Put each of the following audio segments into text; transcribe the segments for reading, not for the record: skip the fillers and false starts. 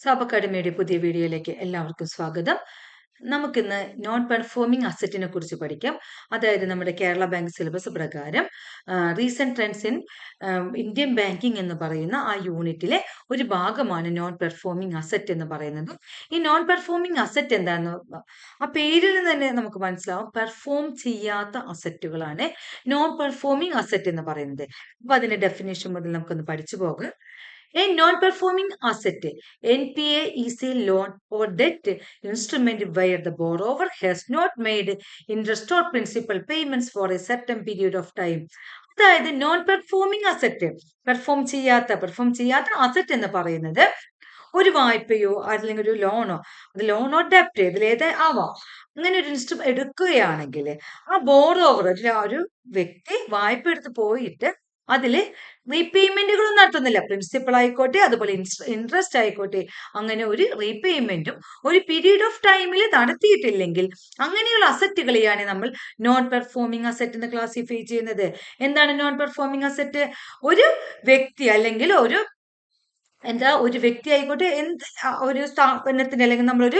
സാബ് അക്കാഡമിയുടെ പുതിയ വീഡിയോയിലേക്ക് എല്ലാവർക്കും സ്വാഗതം. നമുക്കിന്ന് നോൺ പെർഫോമിംഗ് അസറ്റിനെ കുറിച്ച് പഠിക്കാം. അതായത് നമ്മുടെ കേരള ബാങ്ക് സിലബസ് പ്രകാരം recent trends in Indian banking എന്ന് പറയുന്ന ആ യൂണിറ്റിലെ ഒരു ഭാഗമാണ് നോൺ പെർഫോമിംഗ് അസറ്റ് എന്ന് പറയുന്നത്. ഈ നോൺ പെർഫോമിംഗ് അസറ്റ് എന്താണെന്ന് ആ പേരിൽ നിന്ന് തന്നെ നമുക്ക് മനസ്സിലാവും. പെർഫോം ചെയ്യാത്ത അസറ്റുകളാണ് നോൺ പെർഫോമിംഗ് അസറ്റ് എന്ന് പറയുന്നത്. അപ്പൊ അതിന്റെ ഡെഫിനേഷൻ മുതൽ നമുക്കൊന്ന് പഠിച്ചു പോകാം. A non-performing asset, NPA, is a loan or debt instrument where the borrower has not made interest or principal payments for a certain period of time. അതായത് നോൺ പെർഫോമിംഗ് അസറ്റ്, പെർഫോം ചെയ്യാത്ത asset എന്ന് പറയുന്നത് ഒരു വായ്പയോ അല്ലെങ്കിൽ ഒരു ലോണോ, അത് ലോണോ ഡെപ്റ്റ് ഇതിലേത് ആവാം. അങ്ങനെ ഒരു ഇൻസ്ട്രുമെന്റ് എടുക്കുകയാണെങ്കിൽ ആ ബോറോവർ, ഒരു വ്യക്തി വായ്പ എടുത്ത് പോയിട്ട് അതില് റീപേയ്മെന്റുകളും നടത്തുന്നില്ല. പ്രിൻസിപ്പൽ ആയിക്കോട്ടെ, അതുപോലെ ഇൻട്രസ്റ്റ് ആയിക്കോട്ടെ, അങ്ങനെ ഒരു റീപേയ്മെന്റും ഒരു പീരീഡ് ഓഫ് ടൈമിൽ നടത്തിയിട്ടില്ലെങ്കിൽ അങ്ങനെയുള്ള അസറ്റുകളെയാണ് നമ്മൾ നോൺ പെർഫോമിംഗ് അസറ്റ് എന്ന് ക്ലാസിഫൈ ചെയ്യുന്നത്. എന്താണ് നോൺ പെർഫോമിംഗ് അസറ്റ്? ഒരു വ്യക്തി അല്ലെങ്കിൽ ഒരു വ്യക്തി ആയിക്കോട്ടെ, ഒരു സ്ഥാപനത്തിന് അല്ലെങ്കിൽ നമ്മളൊരു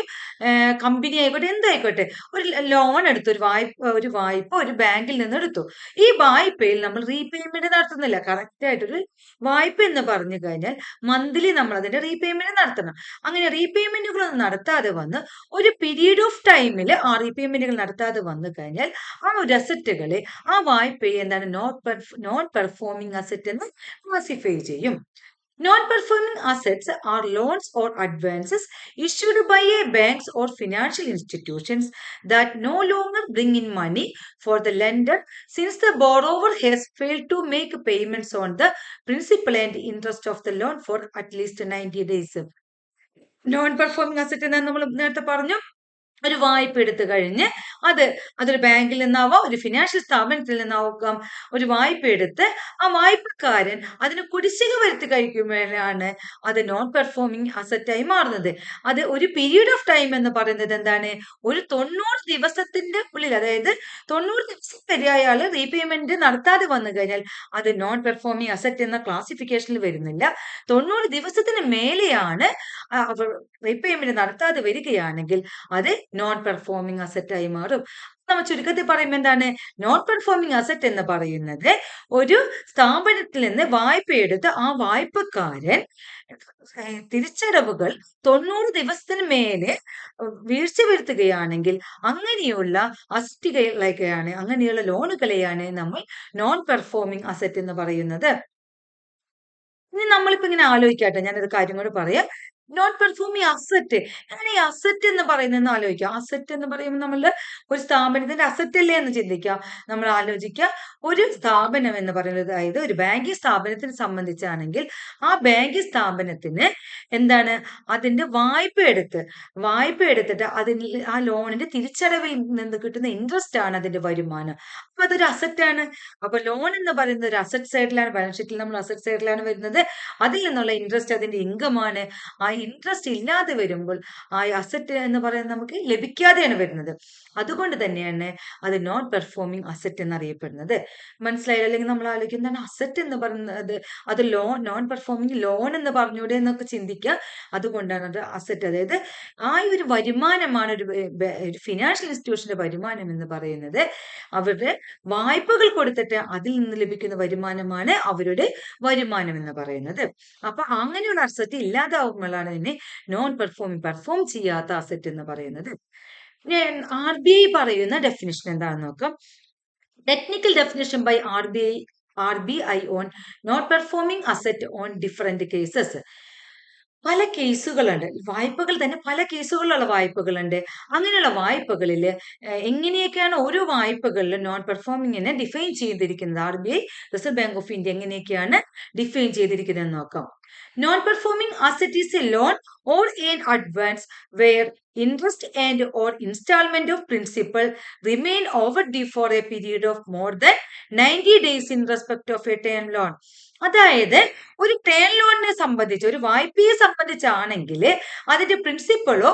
കമ്പനി ആയിക്കോട്ടെ, എന്തായിക്കോട്ടെ, ഒരു ലോൺ എടുത്തു, ഒരു വായ്പ ഒരു ബാങ്കിൽ നിന്ന് എടുത്തു. ഈ വായ്പയിൽ നമ്മൾ റീപേയ്മെന്റ് നടത്തുന്നില്ല. കറക്റ്റ് ആയിട്ടൊരു വായ്പ എന്ന് പറഞ്ഞു കഴിഞ്ഞാൽ മന്ത്ലി നമ്മൾ അതിന്റെ റീപേയ്മെന്റ് നടത്തണം. അങ്ങനെ റീപേയ്മെന്റുകളൊന്നും നടത്താതെ വന്ന് ഒരു പീരീഡ് ഓഫ് ടൈമിൽ ആ റീപേയ്മെന്റുകൾ നടത്താതെ വന്നു കഴിഞ്ഞാൽ ആ ഒരു അസറ്റുകളെ, ആ വായ്പയെ എന്താണ് നോൺ പെർഫോമിംഗ് അസറ്റ് എന്ന് ക്ലാസിഫൈ ചെയ്യും. Non-performing assets are loans or advances issued by a banks or financial institutions that no longer bring in money for the lender since the borrower has failed to make payments on the principal and interest of the loan for at least 90 days. Non-performing asset എന്ന് നമ്മൾ നേരത്തെ പറഞ്ഞു, ഒരു വായ്പ എടുത്തു കഴിഞ്ഞ് അതൊരു ബാങ്കിൽ നിന്നാവാം, ഒരു ഫിനാൻഷ്യൽ സ്ഥാപനത്തിൽ നിന്നാവാം, ഒരു വായ്പ എടുത്ത് ആ വായ്പക്കാരൻ അതിന് കുടിശ്ശിക വരുത്തി കഴിക്കുമ്പോഴാണ് അത് നോൺ പെർഫോമിംഗ് അസറ്റായി മാറുന്നത്. അത് ഒരു പീരീഡ് ഓഫ് ടൈം എന്ന് പറയുന്നത് എന്താണ്? ഒരു 90 ദിവസത്തിന്റെ ഉള്ളിൽ, അതായത് 90 ദിവസം വരെ അയാൾ റീപേയ്മെന്റ് നടത്താതെ വന്നു കഴിഞ്ഞാൽ അത് നോൺ പെർഫോമിംഗ് അസറ്റ് എന്ന ക്ലാസിഫിക്കേഷനിൽ വരുന്നില്ല. 90 ദിവസത്തിന് മേലെയാണ് അവർ റീപേയ്മെന്റ് നടത്താതെ വരികയാണെങ്കിൽ അത് നോൺ പെർഫോമിംഗ് അസറ്റ് ആയി മാറും. നമ്മൾ ചുരുക്കത്തിൽ പറയുമ്പോൾ എന്താണ് നോൺ പെർഫോമിംഗ് അസറ്റ് എന്ന് പറയുന്നത്? ഒരു സ്ഥാപനത്തിൽ നിന്ന് വായ്പയെടുത്ത് ആ വായ്പക്കാരൻ തിരിച്ചടവുകൾ 90 ദിവസത്തിന് മേലെ വീഴ്ച വരുത്തുകയാണെങ്കിൽ അങ്ങനെയുള്ള അസറ്റുകളെയാണ്, അങ്ങനെയുള്ള ലോണുകളെയാണ് നമ്മൾ നോൺ പെർഫോമിംഗ് അസറ്റ് എന്ന് പറയുന്നത്. ഇനി നമ്മളിപ്പോ ഇങ്ങനെ ആലോചിക്കാട്ടെ, ഞാനൊരു കാര്യം കൂടെ പറയാം. നോൺ പെർഫോമിംഗ് അസറ്റ്, അങ്ങനെ ഈ അസറ്റ് എന്ന് പറയുന്നത് ആലോചിക്കുക. അസറ്റ് എന്ന് പറയുമ്പോൾ നമ്മൾ ഒരു സ്ഥാപനത്തിന്റെ അസറ്റ് അല്ലേ എന്ന് ചിന്തിക്കാം. നമ്മൾ ആലോചിക്കുക, ഒരു സ്ഥാപനം എന്ന് പറയുന്നത്, അതായത് ഒരു ബാങ്കിങ് സ്ഥാപനത്തിനെ സംബന്ധിച്ചാണെങ്കിൽ ആ ബാങ്കിങ് സ്ഥാപനത്തിന് എന്താണ്, അതിന്റെ വായ്പ എടുത്തിട്ട് ആ ലോണിന്റെ തിരിച്ചടവിൽ നിന്ന് കിട്ടുന്ന ഇൻട്രസ്റ്റ് ആണ് അതിന്റെ വരുമാനം. അപ്പൊ അതൊരു അസറ്റാണ്. അപ്പൊ ലോൺ എന്ന് പറയുന്നത് ഒരു അസറ്റ് സൈഡിലാണ്, ബാലൻസ് ഷീറ്റിൽ നമ്മൾ അസറ്റ് സൈഡിലാണ് വരുന്നത്. അതിൽ നിന്നുള്ള ഇൻട്രസ്റ്റ് അതിന്റെ ഇൻകം ആണ്. ആ ഇൻട്രസ്റ്റ് ഇല്ലാതെ വരുമ്പോൾ ആ അസറ്റ് എന്ന് പറയുന്നത് നമുക്ക് ലഭിക്കാതെയാണ് വരുന്നത്. അതുകൊണ്ട് തന്നെയാണ് അത് നോൺ പെർഫോമിംഗ് അസറ്റ് എന്നറിയപ്പെടുന്നത്. മനസ്സിലായില്ല? അല്ലെങ്കിൽ നമ്മൾ ആലോചിക്കുന്നതാണ് അസറ്റ് എന്ന് പറയുന്നത്, അത് നോൺ പെർഫോമിംഗ് ലോൺ എന്ന് പറഞ്ഞൂടെ എന്നൊക്കെ ചിന്തിക്കുക. അതുകൊണ്ടാണ് അത് അസറ്റ്. അതായത് ആ ഒരു വരുമാനമാണ് ഒരു ഫിനാൻഷ്യൽ ഇൻസ്റ്റിറ്റ്യൂഷന്റെ വരുമാനം എന്ന് പറയുന്നത്. അവരുടെ വായ്പകൾ കൊടുത്തിട്ട് അതിൽ നിന്ന് ലഭിക്കുന്ന വരുമാനമാണ് അവരുടെ വരുമാനം എന്ന് പറയുന്നത്. അപ്പൊ അങ്ങനെയുള്ള അസറ്റ് ഇല്ലാതാവുമ്പോഴാണ് ഇതിനെ നോൺ പെർഫോം ചെയ്യാത്ത അസറ്റ് എന്ന് പറയുന്നത്. RBI പറയുന്ന ഡെഫിനിഷൻ എന്താണെന്ന് നോക്കാം. Technical definition by RBI on non performing asset on different cases. പല കേസുകളുണ്ട്. വായ്പകൾ തന്നെ പല കേസുകളിലുള്ള വായ്പകളുണ്ട്. അങ്ങനെയുള്ള വായ്പകളിൽ എങ്ങനെയൊക്കെയാണ് ഓരോ വായ്പകളിലും നോൺ പെർഫോമിങ്ങിനെ ഡിഫൈൻ ചെയ്തിരിക്കുന്നത്, RBI, reserve bank of India എങ്ങനെയൊക്കെയാണ് ഡിഫൈൻ ചെയ്തിരിക്കുന്നത് നോക്കാം. Non performing asset is A loan or an advance where interest and or installment of principal remain overdue for a period of more than 90 days in respect of a term loan. അതായത് ഒരു term ലോണിനെ സംബന്ധിച്ച്, ഒരു വായ്പയെ സംബന്ധിച്ചാണെങ്കിൽ അതിന്റെ പ്രിൻസിപ്പളോ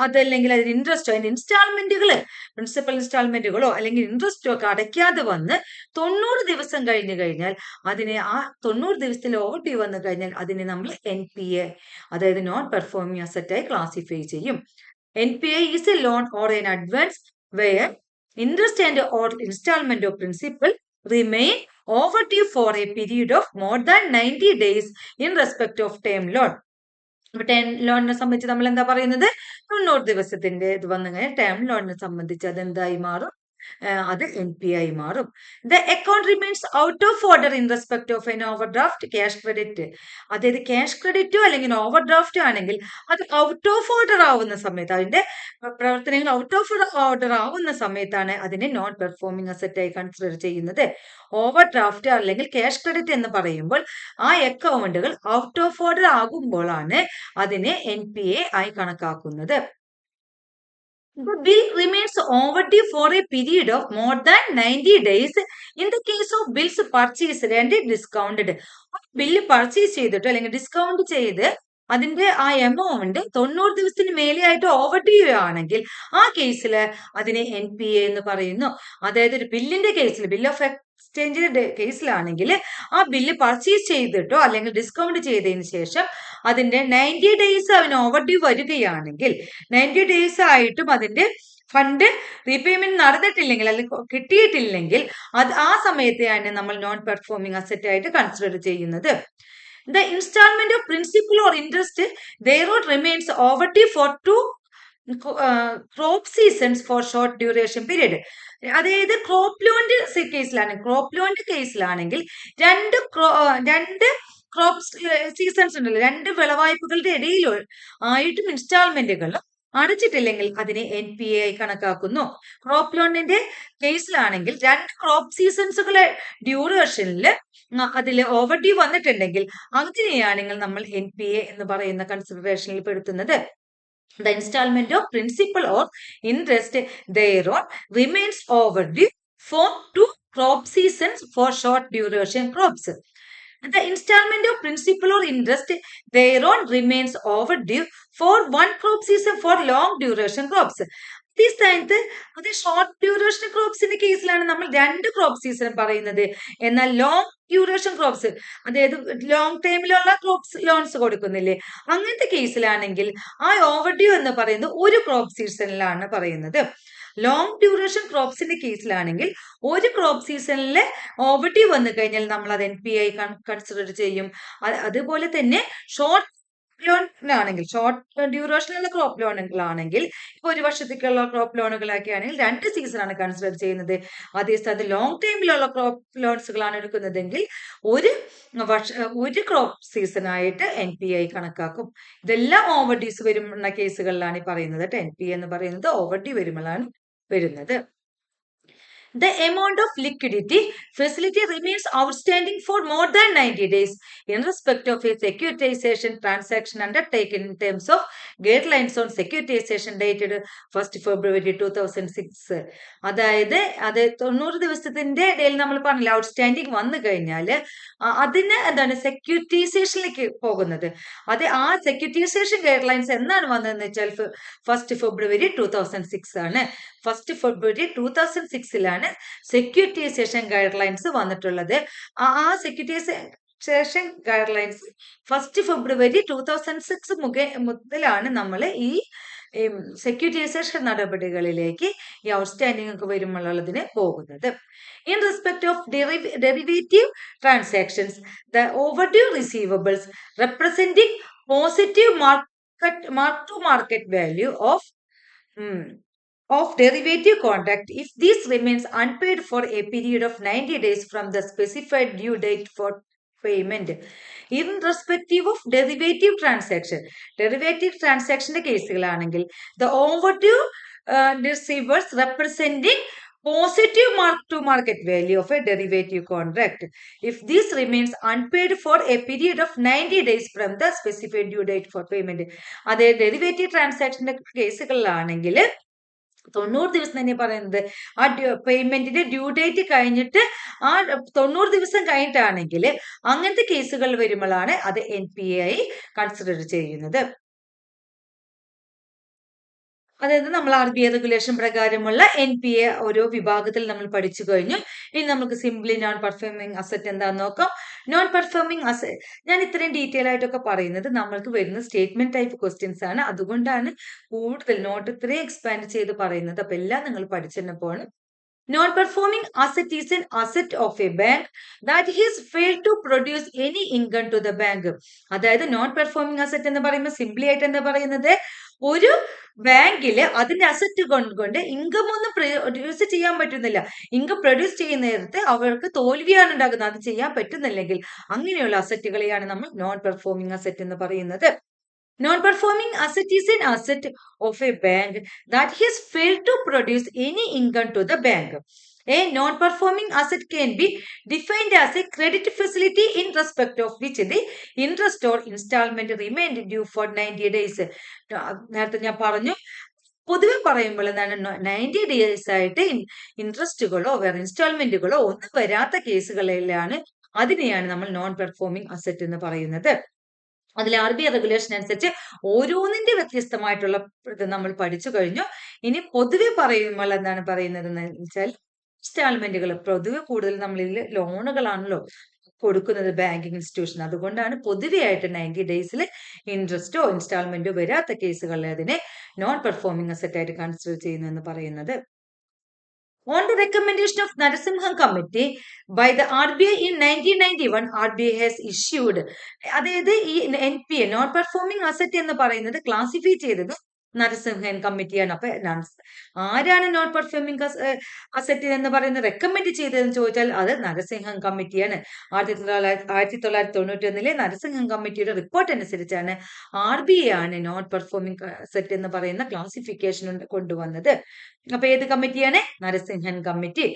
അതല്ലെങ്കിൽ അതിന്റെ ഇൻട്രസ്റ്റോ, അതിന്റെ ഇൻസ്റ്റാൾമെന്റുകള്, principal ഇൻസ്റ്റാൾമെന്റുകളോ അല്ലെങ്കിൽ ഇൻട്രസ്റ്റോ ഒക്കെ അടയ്ക്കാതെ വന്ന് 90 ദിവസം കഴിഞ്ഞു കഴിഞ്ഞാൽ അതിനെ, ആ 90 ദിവസത്തിൽ ഓവർ ഡ്യൂ വന്നു കഴിഞ്ഞാൽ അതിനെ നമ്മൾ NPA, അതായത് നോൺ പെർഫോമിംഗ് അസറ്റ് ആയി ക്ലാസിഫൈ ചെയ്യും. NPA is a loan or an advance where interest and or installment of principal remain overdue for a period of more than 90 days in respect of term loan. Term ലോണിനെ സംബന്ധിച്ച് നമ്മൾ എന്താ പറയുന്നത്? 90 ദിവസത്തിന്റെ ഇത് വന്നു കഴിഞ്ഞാൽ ടേം ലോണിനെ സംബന്ധിച്ച് അതെന്തായി മാറും? അത് NPA ആയി മാറും. The account remains out of order in respect of N over draft cash credit. അതായത് ക്യാഷ് ക്രെഡിറ്റോ അല്ലെങ്കിൽ ഓവർ ഡ്രാഫ്റ്റ് ആണെങ്കിൽ അത് ഔട്ട് ഓഫ് ഓർഡർ ആവുന്ന സമയത്ത്, അതിന്റെ പ്രവർത്തനങ്ങൾ ഔട്ട് ഓഫ് ഓർഡർ ആവുന്ന സമയത്താണ് അതിനെ നോൺ പെർഫോമിംഗ് അസറ്റ് ആയി കൺസിഡർ ചെയ്യുന്നത്. ഓവർ ഡ്രാഫ്റ്റ് അല്ലെങ്കിൽ ക്യാഷ് ക്രെഡിറ്റ് എന്ന് പറയുമ്പോൾ ആ അക്കൗണ്ടുകൾ ഔട്ട് ഓഫ് ഓർഡർ ആകുമ്പോഴാണ് അതിനെ NPA ആയി കണക്കാക്കുന്നത്. The bill remains overdue for a period of more than 90 days in the case of bills purchased and discounted. Bill purchase ചെയ്തിട്ട് അല്ലെങ്കിൽ ഡിസ്കൗണ്ട് ചെയ്ത് അതിന്റെ ആ എമൗണ്ട് 90 ദിവസത്തിന് മേലെയായിട്ട് ഓവർ ഡ്യൂ ആണെങ്കിൽ ആ കേസിൽ അതിനെ NPA എന്ന് പറയുന്നു. അതായത് ഒരു ബില്ലിന്റെ കേസിൽ, ബിൽ ഓഫ് എക്സ്ചേഞ്ചിന്റെ കേസിലാണെങ്കിൽ ആ ബില്ല് പർച്ചേസ് ചെയ്തിട്ടോ അല്ലെങ്കിൽ ഡിസ്കൗണ്ട് ചെയ്തതിന് ശേഷം അതിന്റെ 90 ഡേയ്സ് അവന് ഓവർ ഡ്യൂ വരികയാണെങ്കിൽ 90 ഡേയ്സ് ആയിട്ടും അതിന്റെ ഫണ്ട് റീപേയ്മെന്റ് നടന്നിട്ടില്ലെങ്കിൽ അല്ലെങ്കിൽ കിട്ടിയിട്ടില്ലെങ്കിൽ അത് ആ സമയത്തെയാണ് നമ്മൾ നോൺ പെർഫോമിംഗ് അസറ്റ് ആയിട്ട് കൺസിഡർ ചെയ്യുന്നത്. The installment of principal or interest thereon remains overdue for 2 crop seasons for short duration period. അതായത് ക്രോപ്പ് ലോണിന്റെ കേസിലാണെങ്കിൽ രണ്ട് ക്രോപ്പ് സീസൺസ് ഉണ്ടല്ലോ, 2 വിളവായ്പകളുടെ ഇടയിൽ ആയിട്ടും ഇൻസ്റ്റാൾമെന്റുകൾ അടച്ചിട്ടില്ലെങ്കിൽ അതിനെ NPA ആയി കണക്കാക്കുന്നു. ക്രോപ്പ് ലോണിന്റെ കേസിലാണെങ്കിൽ 2 ക്രോപ്പ് സീസൺസുകളെ ഡ്യൂറേഷനിൽ അതിൽ ഓവർ ഡ്യൂ വന്നിട്ടുണ്ടെങ്കിൽ അങ്ങനെയാണെങ്കിൽ നമ്മൾ NPA എന്ന് പറയുന്ന കൺസിഡറേഷനിൽ പെടുത്തുന്നത്. The installment of principal or interest thereon remains overdue for 2 crop seasons for short duration crops. The installment of principal or interest thereon remains overdue for 1 crop season for long duration crops. ഈ സ്ഥാനത്ത് അത് short duration ക്രോപ്സിന്റെ കേസിലാണ് നമ്മൾ 2 crop season പറയുന്നത്. എന്നാൽ long duration crops, അതായത് long ടൈമിലുള്ള crops loans കൊടുക്കുന്നില്ലേ, അങ്ങനത്തെ കേസിലാണെങ്കിൽ ആ ഓവർ ഡ്യൂ എന്ന് പറയുന്നത് 1 ക്രോപ്പ് സീസണിലാണ് പറയുന്നത്. ലോങ് ഡ്യൂറേഷൻ ക്രോപ്സിന്റെ കേസിലാണെങ്കിൽ 1 ക്രോപ്പ് സീസണിലെ ഓവർ ഡ്യൂ വന്നു കഴിഞ്ഞാൽ നമ്മൾ അത് NPA ആയി കൺസിഡർ ചെയ്യും. അതുപോലെ തന്നെ ഷോർട്ട് ലോണിലാണെങ്കിൽ, ഷോർട്ട് ഡ്യൂറേഷനുള്ള ക്രോപ്പ് ലോണുകളാണെങ്കിൽ, ഇപ്പൊ 1 വർഷത്തേക്കുള്ള ക്രോപ്പ് ലോണുകളൊക്കെ ആണെങ്കിൽ 2 സീസണാണ് കൺസിഡർ ചെയ്യുന്നത്. അതേസ്ഥാനത്ത് ലോങ് ടൈമിലുള്ള ക്രോപ്പ് ലോൺസുകളാണ് എടുക്കുന്നതെങ്കിൽ 1 ക്രോപ്പ് സീസൺ ആയിട്ട് NPA ആയി കണക്കാക്കും. ഇതെല്ലാം ഓവർ ഡ്യൂസ് വരുന്ന കേസുകളിലാണ് ഈ പറയുന്നത്. NPA എന്ന് പറയുന്നത് ഓവർ ഡ്യൂ വരുമ്പോഴാണ് വരുന്നത്. The amount of liquidity facility remains outstanding for more than 90 days in respect of a securitization transaction undertaken in terms of guidelines on securitization dated 1st February 2006. അതായത് അത് 90 ദിവസത്തിന്റെ ഇടയിൽ നമ്മൾ പറഞ്ഞില്ല, ഔട്ട്സ്റ്റാൻഡിങ് വന്നു കഴിഞ്ഞാൽ അതിന് എന്താണ് സെക്യൂരിറ്റൈസേഷനിലേക്ക് പോകുന്നത്. അത് ആ സെക്യൂരിറ്റൈസേഷൻ ഗൈഡ് ലൈൻസ് എന്നാണ് വന്നതെന്ന് വെച്ചാൽ 1st February 2006 ആണ്. 1st February 2006 securitisation guide lines വന്നിട്ടുള്ളത്. ആ securitisation guide lines 1st February 2006 മുതലാണ് നമ്മൾ ഈ സെക്യൂരിറ്റൈസേഷൻ നടപടികളിലേക്ക് ഈ ഔട്ട്സ്റ്റാൻഡിംഗ് ഒക്കെ വരുമ്പോഴുള്ളതിന് പോകുന്നത്. In respect of derivative transactions, the overdue receivables representing positive mark-to-market value of derivative contract, if this remains unpaid for a period of 90 days from the specified due date for payment. Irrespective of derivative transactionന്റെ കേസുകളാണെങ്കിൽ the overdue receivables representing positive mark-to-market value of a derivative contract, if this remains unpaid for a period of 90 days from the specified due date for payment. അതേ derivative ട്രാൻസാക്ഷന്റെ കേസുകളിലാണെങ്കിൽ 90 ദിവസം തന്നെ പറയുന്നത് ആ പേയ്മെന്റിന്റെ due date കഴിഞ്ഞിട്ട് ആ 90 ദിവസം കഴിഞ്ഞിട്ടാണെങ്കിൽ അങ്ങനത്തെ കേസുകൾ വരുമ്പോഴാണ് അത് NPA ആയി കൺസിഡർ ചെയ്യുന്നത്. അതായത് നമ്മൾ RBI റെഗുലേഷൻ പ്രകാരമുള്ള NPA ഓരോ വിഭാഗത്തിൽ നമ്മൾ പഠിച്ചു കഴിഞ്ഞു. ഇനി നമുക്ക് സിംപ്ലി നോൺ പെർഫോമിംഗ് അസറ്റ് എന്താന്ന് നോക്കാം. നോൺ പെർഫോമിംഗ് അസറ്റ് ഞാൻ ഇത്രയും ഡീറ്റെയിൽ ആയിട്ടൊക്കെ പറയുന്നത് നമ്മൾക്ക് വരുന്ന സ്റ്റേറ്റ്മെന്റ് ടൈപ്പ് ക്വസ്റ്റ്യൻസ് ആണ്. അതുകൊണ്ടാണ് കൂടുതൽ നോട്ട് ഇത്രയും എക്സ്പാൻഡ് ചെയ്ത് പറയുന്നത്. അപ്പൊ എല്ലാം നിങ്ങൾ പഠിച്ചപ്പോൾ non-performing asset is an asset of a bank that has failed to produce any income to the bank. അതായത് നോൺ പെർഫോമിംഗ് അസറ്റ് എന്ന് പറയുമ്പോൾ സിംപ്ലി ആയിട്ട് എന്താ പറയുന്നത്, ഒരു ബാങ്കില് അതിന്റെ അസറ്റ് കൊണ്ട് ഇൻകം ഒന്നും പ്രൊഡ്യൂസ് ചെയ്യാൻ പറ്റുന്നില്ല. ഇൻകം പ്രൊഡ്യൂസ് ചെയ്യുന്ന നേരത്തെ അവർക്ക് തോൽവിയാണ് ഉണ്ടാകുന്നത്. അത് ചെയ്യാൻ പറ്റുന്നില്ലെങ്കിൽ അങ്ങനെയുള്ള അസറ്റുകളെയാണ് നമ്മൾ നോൺ പെർഫോമിംഗ് അസറ്റ് എന്ന് പറയുന്നത്. Non-performing asset is an asset of a bank that has failed to produce any income to the bank. A non-performing asset can be defined as a credit facility in respect of which the interest or installment remained due for 90 days. നേരത്തെ ഞാൻ പറഞ്ഞു, പൊതുവെ പറയുമ്പോൾ എന്താണ് 90 days ആയിട്ട് ഇൻട്രസ്റ്റുകളോ വേറെ ഇൻസ്റ്റാൾമെന്റുകളോ ഒന്നും വരാത്ത കേസുകളിലാണ് അതിനെയാണ് നമ്മൾ നോൺ പെർഫോമിംഗ് അസറ്റ് എന്ന് പറയുന്നത്. അതിൽ RBI റെഗുലേഷൻ അനുസരിച്ച് ഓരോന്നിന്റെ വ്യത്യസ്തമായിട്ടുള്ള ഇത് നമ്മൾ പഠിച്ചു കഴിഞ്ഞു. ഇനി പൊതുവെ പറയുമ്പോൾ എന്താണ് പറയുന്നത് എന്ന് വെച്ചാൽ ഇൻസ്റ്റാൾമെന്റുകൾ പൊതുവെ കൂടുതൽ നമ്മൾ ലോണുകളാണല്ലോ കൊടുക്കുന്നത് ബാങ്കിങ് ഇൻസ്റ്റിറ്റ്യൂഷൻ. അതുകൊണ്ടാണ് പൊതുവെയായിട്ട് 90 ഡേയ്സിൽ ഇൻട്രസ്റ്റോ ഇൻസ്റ്റാൾമെന്റോ വരാത്ത കേസുകളിൽ അതിനെ നോൺ പെർഫോമിംഗ് അസറ്റ് ആയിട്ട് കൺസിഡർ ചെയ്യുന്നു എന്ന് പറയുന്നത്. On the recommendation of Narasimhan Committee by the RBI in 1991, RBI has issued, അതായത് ഈ NPA നോൺ പെർഫോമിംഗ് അസറ്റ് എന്ന് പറയുന്നത് ക്ലാസിഫൈ ചെയ്തത് നരസിംഹൻ കമ്മിറ്റിയാണ്. അപ്പൊ ആരാണ് നോൺ പെർഫോമിംഗ് അസറ്റ് എന്ന് പറയുന്നത് റെക്കമെൻഡ് ചെയ്തതെന്ന് ചോദിച്ചാൽ അത് നരസിംഹൻ കമ്മിറ്റിയാണ്. 1991 നരസിംഹൻ കമ്മിറ്റിയുടെ റിപ്പോർട്ട് അനുസരിച്ചാണ് RBI ആണ് നോൺ പെർഫോമിംഗ് അസറ്റ് എന്ന് പറയുന്ന ക്ലാസിഫിക്കേഷൻ കൊണ്ടുവന്നത്. അപ്പൊ ഏത് കമ്മിറ്റിയാണ്? നരസിംഹൻ കമ്മിറ്റി.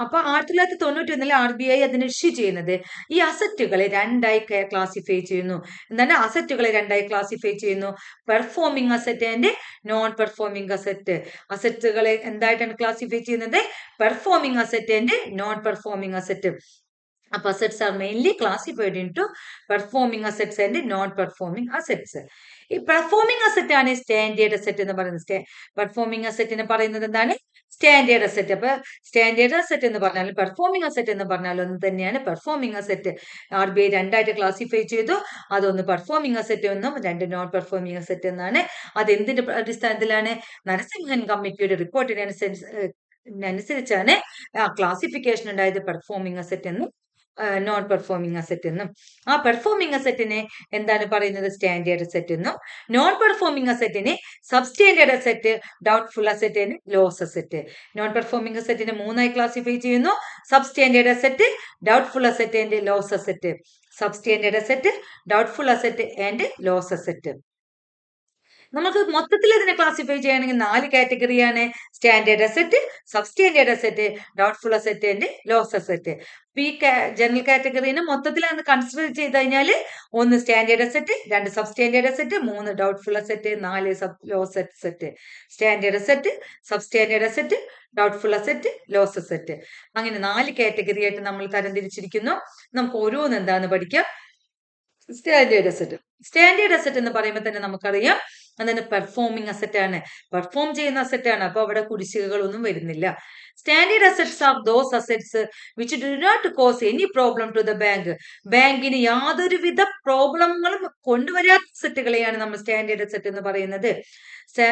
അപ്പൊ 1991 RBI അതിന് ഇഷ്യൂ ചെയ്യുന്നത് ഈ അസറ്റുകളെ രണ്ടായി ക്ലാസിഫൈ ചെയ്യുന്നു. എന്താണ് അസറ്റുകളെ രണ്ടായി ക്ലാസിഫൈ ചെയ്യുന്നു? Performing asset and non performing asset. അസറ്റുകളെ എന്തായിട്ടാണ് ക്ലാസിഫൈ ചെയ്യുന്നത്? Performing asset and non performing asset. അപ്പൊ assets are mainly classified in to performing assets and non performing assets. ഈ പെർഫോമിംഗ് അസറ്റ് ആണ് സ്റ്റാൻഡേർഡ് അസറ്റ് എന്ന് പറയുന്നത്. പെർഫോമിംഗ് അസറ്റിന് പറയുന്നത് എന്താണ്? Standard asset. അപ്പൊ സ്റ്റാൻഡേർഡ് അസറ്റ് എന്ന് പറഞ്ഞാൽ പെർഫോമിംഗ് അസറ്റ് എന്ന് പറഞ്ഞാൽ ഒന്ന് തന്നെയാണ്. പെർഫോമിംഗ് അസറ്റ് RBI രണ്ടായിട്ട് ക്ലാസിഫൈ ചെയ്തു. അതൊന്ന് പെർഫോമിംഗ് അസറ്റ് എന്നും രണ്ട് നോൺ പെർഫോമിംഗ് അസറ്റ് എന്നാണ്. അത് എന്തിന്റെ അടിസ്ഥാനത്തിലാണ്? നരസിംഹൻ കമ്മിറ്റിയുടെ റിപ്പോർട്ടിനനുസരിച്ചാണ് ക്ലാസിഫിക്കേഷൻ ഉണ്ടായത് പെർഫോമിംഗ് അസറ്റ് എന്നും നോൺ പെർഫോമിംഗ് അസറ്റ് എന്നും. ആ പെർഫോമിംഗ് അസറ്റിനെ എന്താണ് പറയുന്നത്? സ്റ്റാൻഡേർഡ് അസറ്റ് എന്നും. നോൺ പെർഫോമിംഗ് അസറ്റിനെ substandard asset, doubtful asset and loss asset. Non performing അസറ്റിനെ മൂന്നായി ക്ലാസിഫൈ ചെയ്യുന്നു: substandard asset, doubtful asset and loss asset. Substandard asset, doubtful asset and loss asset. നമുക്ക് മൊത്തത്തിൽ ഇതിനെ ക്ലാസിഫൈ ചെയ്യുകയാണെങ്കിൽ 4 കാറ്റഗറിയാണ്: standard asset, substandard asset, doubtful asset and loss asset. ഈ general കാറ്റഗറിനെ മൊത്തത്തിൽ കൺസിഡർ ചെയ്ത് കഴിഞ്ഞാൽ 1 standard asset, 2 substandard asset, 3 doubtful asset, 4 loss asset. Standard asset, substandard asset, doubtful asset, loss asset. അങ്ങനെ 4 കാറ്റഗറി ആയിട്ട് നമ്മൾ തരംതിരിച്ചിരിക്കുന്നു. നമുക്ക് ഓരോന്ന് എന്താന്ന് പഠിക്കാം. Standard asset. സ്റ്റാൻഡേർഡ് അസറ്റ് എന്ന് പറയുമ്പോൾ തന്നെ നമുക്കറിയാം അതായത് പെർഫോമിംഗ് അസറ്റ് ആണ്, പെർഫോം ചെയ്യുന്ന അസറ്റ് ആണ്. അപ്പൊ അവിടെ കുടിശ്ശികകളൊന്നും വരുന്നില്ല. Standard assets are those assets which do not cause any problem to the bank. ബാങ്കിന് യാതൊരുവിധ പ്രോബ്ലങ്ങളും കൊണ്ടുവരാത്ത അസറ്റുകളെയാണ് നമ്മൾ സ്റ്റാൻഡേർഡ് അസറ്റ് എന്ന് പറയുന്നത്.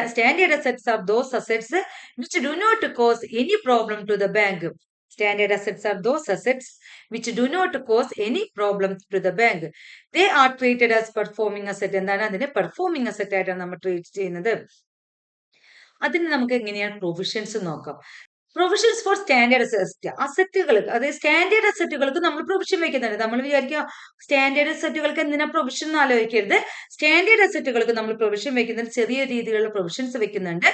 Standard assets are those assets which do not cause any problem to the bank. Standard assets are those assets which do not cause any problem to the bank. They are treated as performing asset. എന്താണ് അതിനെ performing asset ആയിട്ടാണ് നമ്മൾ treat ചെയ്യുന്നത്. അതിന് നമുക്ക് എങ്ങനെയാണ് provisions നോക്കാം. Provisions for standard asset. അസറ്റുകൾ, അതായത് സ്റ്റാൻഡേർഡ് അസറ്റുകൾക്ക് നമ്മൾ പ്രൊവിഷൻ വെക്കുന്നുണ്ട്. നമ്മൾ വിചാരിക്കുക സ്റ്റാൻഡേർഡ് അസറ്റുകൾക്ക് എന്തിനാ പ്രൊവിഷൻ എന്ന് ആലോചിക്കരുത്. സ്റ്റാൻഡേർഡ് അസറ്റുകൾക്ക് നമ്മൾ പ്രൊവിഷൻ വെക്കുന്നത് ചെറിയ രീതിയിലുള്ള പ്രൊവിഷൻസ് വെക്കുന്നുണ്ട്.